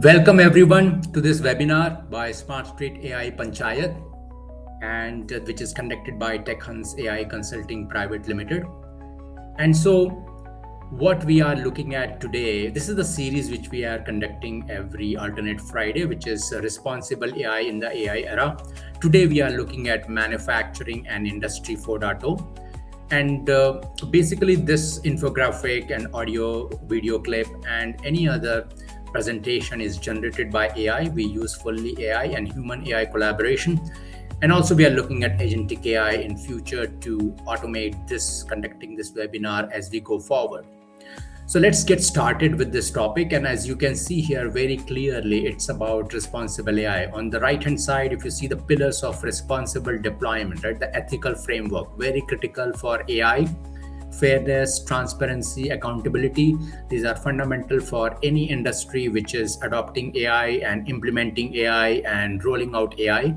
Welcome everyone to this webinar by Smart Street AI Panchayat, and which is conducted by TechHans AI Consulting Private Limited. And so what we are looking at today, this is the series which we are conducting every alternate Friday, which is Responsible AI in the AI era. Today we are looking at manufacturing and industry 4.0. And basically this infographic and audio video clip and any other presentation is generated by AI. We use fully AI and human AI collaboration. And also we are looking at agentic AI in future to automate this, conducting this webinar as we go forward. So let's get started with this topic. And as you can see here very clearly, it's about responsible AI. On the right hand side, if you see the pillars of responsible deployment, right, the ethical framework, very critical for AI. Fairness, transparency, accountability. These are fundamental for any industry which is adopting AI and implementing AI and rolling out AI.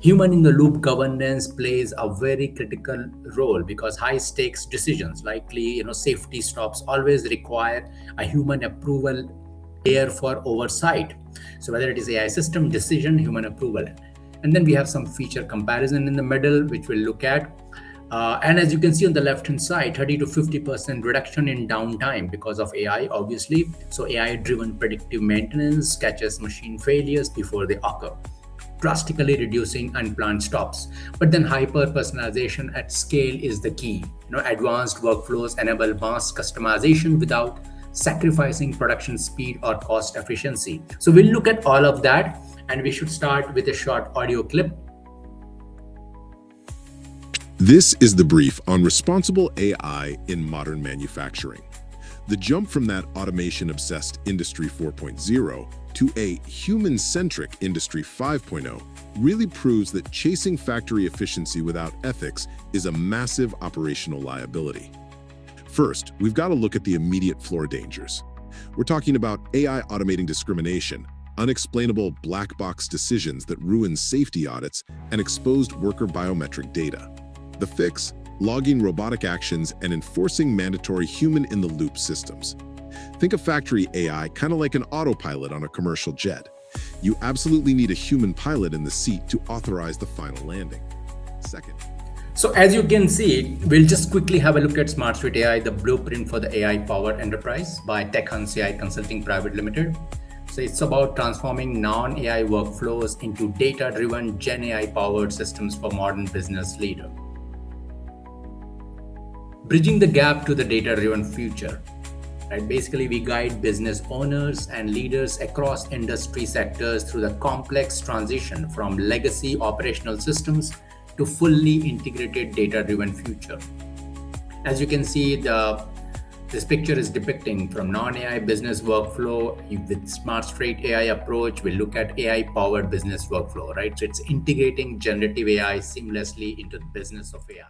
Human in the loop governance plays a very critical role because high stakes decisions, likely safety stops, always require a human approval layer for oversight. So whether it is AI system decision, human approval. And then we have some feature comparison in the middle, which we'll look at. And as you can see on the left-hand side, 30 to 50% reduction in downtime because of AI, obviously. So AI-driven predictive maintenance catches machine failures before they occur, drastically reducing unplanned stops. But then hyper-personalization at scale is the key. Advanced workflows enable mass customization without sacrificing production speed or cost efficiency. So we'll look at all of that, and we should start with a short audio clip. This is the brief on responsible AI in modern manufacturing. The jump from that automation-obsessed Industry 4.0 to a human-centric Industry 5.0 really proves that chasing factory efficiency without ethics is a massive operational liability. First, we've got to look at the immediate floor dangers. We're talking about AI automating discrimination, unexplainable black box decisions that ruin safety audits, and exposed worker biometric data. The fix: logging robotic actions and enforcing mandatory human-in-the-loop systems. Think of factory AI kind of like an autopilot on a commercial jet. You absolutely need a human pilot in the seat to authorize the final landing. Second. So as you can see, we'll just quickly have a look at Smart Street AI, the blueprint for the AI-powered enterprise by TechHans AI Consulting Private Limited. So it's about transforming non-AI workflows into data-driven Gen AI-powered systems for modern business leaders. Bridging the gap to the data-driven future. Right? Basically, we guide business owners and leaders across industry sectors through the complex transition from legacy operational systems to fully integrated data-driven future. As you can see, this picture is depicting from non-AI business workflow. With Smart Street AI approach, we look at AI-powered business workflow, right? So it's integrating generative AI seamlessly into the business of AI.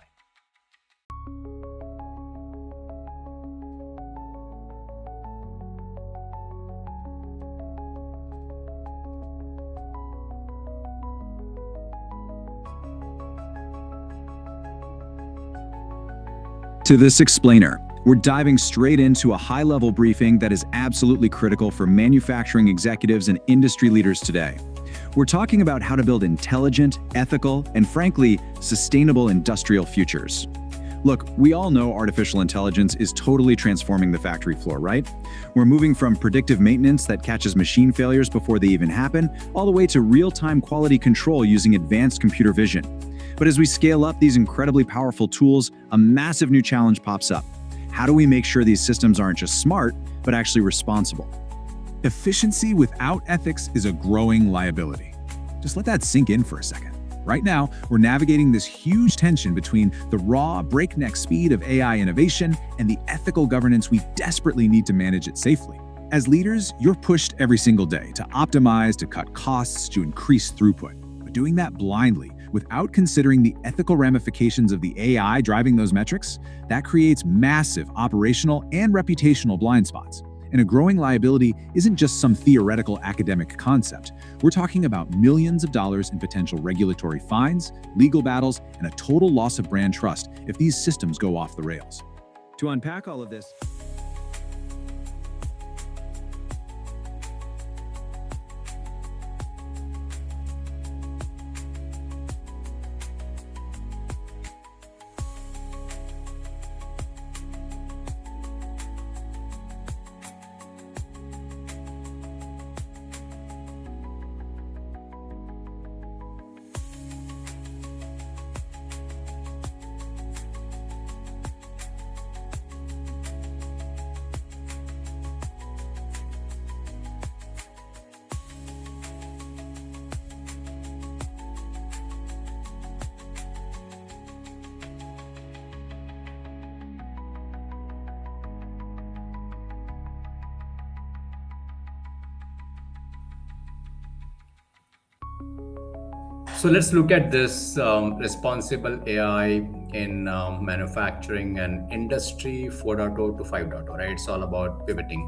To this explainer, we're diving straight into a high-level briefing that is absolutely critical for manufacturing executives and industry leaders today. We're talking about how to build intelligent, ethical, and frankly, sustainable industrial futures. Look, we all know artificial intelligence is totally transforming the factory floor, right? We're moving from predictive maintenance that catches machine failures before they even happen, all the way to real-time quality control using advanced computer vision. But as we scale up these incredibly powerful tools, a massive new challenge pops up. How do we make sure these systems aren't just smart, but actually responsible? Efficiency without ethics is a growing liability. Just let that sink in for a second. Right now, we're navigating this huge tension between the raw, breakneck speed of AI innovation and the ethical governance we desperately need to manage it safely. As leaders, you're pushed every single day to optimize, to cut costs, to increase throughput. But doing that blindly, without considering the ethical ramifications of the AI driving those metrics, that creates massive operational and reputational blind spots. And a growing liability isn't just some theoretical academic concept. We're talking about millions of dollars in potential regulatory fines, legal battles, and a total loss of brand trust if these systems go off the rails. To unpack all of this, So let's look at this responsible AI in manufacturing and industry 4.0 to 5.0, right? It's all about pivoting.